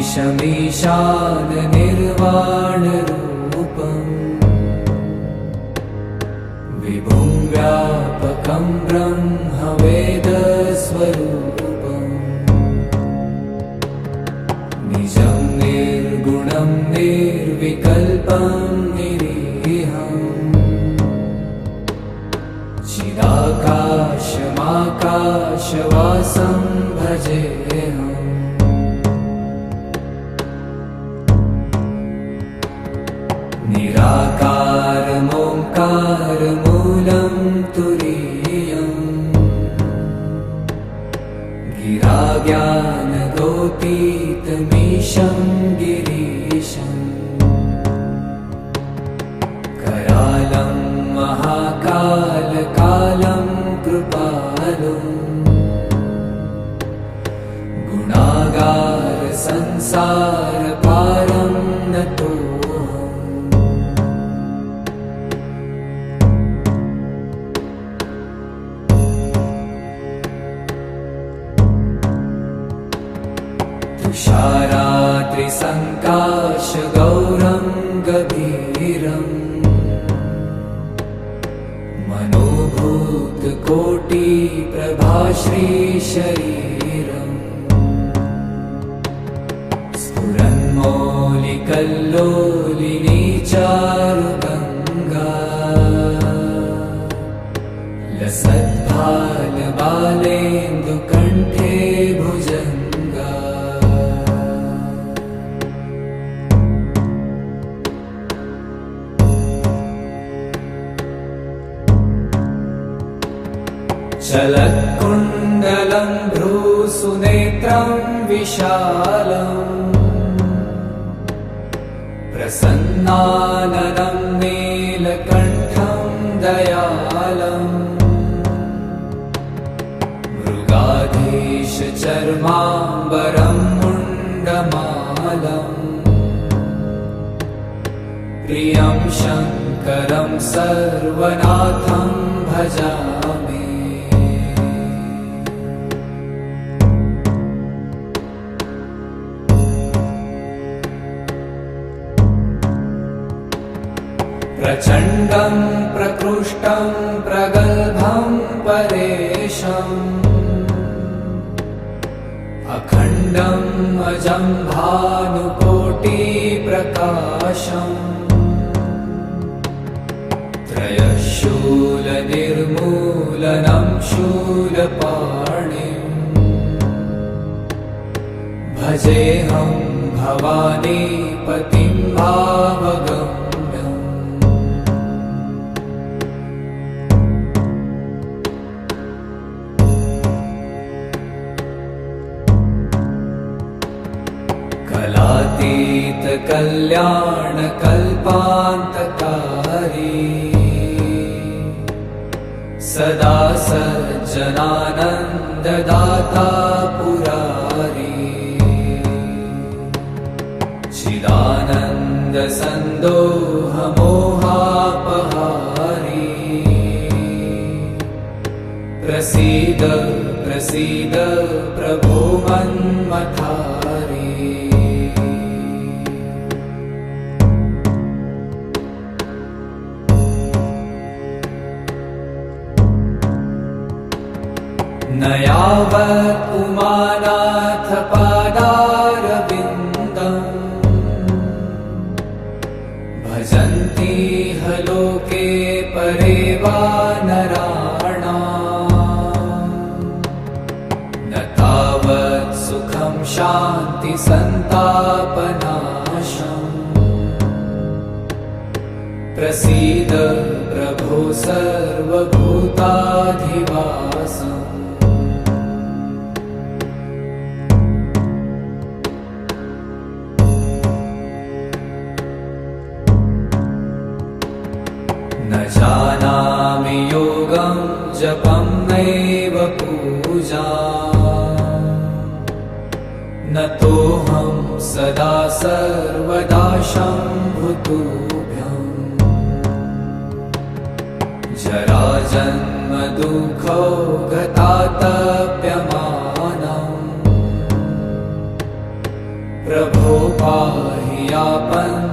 ईशमीशान निर्वाणरूपम् विभुं व्यापकं ब्रह्मवेदस्वरूपम् निजं निर्गुणं निर्विकल्पं निरीहम् चिदाकाशमाकाशवासं भजेऽहम् निराकारमोङ्कारमूलं तुरीयम् गिराज्ञानगोतीतमीशं गिरीशम् करालं महाकालकालं कृपालुम् गुणागार संसारपारं नतोऽहम् तुषाराद्रिसङ्काशगौरं गभीरम् मनोभूतकोटिप्रभाश्रीशरीरम् स्फुरन्मौलिकल्लोलिनी चारुगङ्गा लसद्भालबालेन्दुकण्ठे भुजङ्गा चलत्कुण्डलं भ्रूसुनेत्रं विशालम् प्रसन्नाननं नीलकण्ठं दयालम् मृगाधीशचर्माम्बरं मुण्डमालम् प्रियं शङ्करं सर्वनाथं भजामि प्रचण्डं प्रकृष्टं प्रगल्भं परेशम् अखण्डम् अजं भानुकोटिप्रकाशम् त्रयशूलनिर्मूलनं शूलपाणिम् भजेऽहं भवानीपतिं भावगम् कलातीतकल्याणकल्पान्तकारी सदा सज्जनानन्ददाता पुरारी चिदानन्दसन्दोहमोहापहारी प्रसीद प्रसीद प्रभो मन्मथारी न यावत् उमानाथ पादारविन्दम् भजन्ति ह लोके परे वा नराणाम् न तावत् सुखं शान्तिसन्तापनाशम् प्रसीद प्रभो सर्वभूताधिवासम् न जानामि योगं जपं नैव पूजा न तोऽहं सदा सर्वदा शम्भुतुभ्यम् जराजन्म दुःखौ गतातप्यमानम् प्रभो पाहि यापन्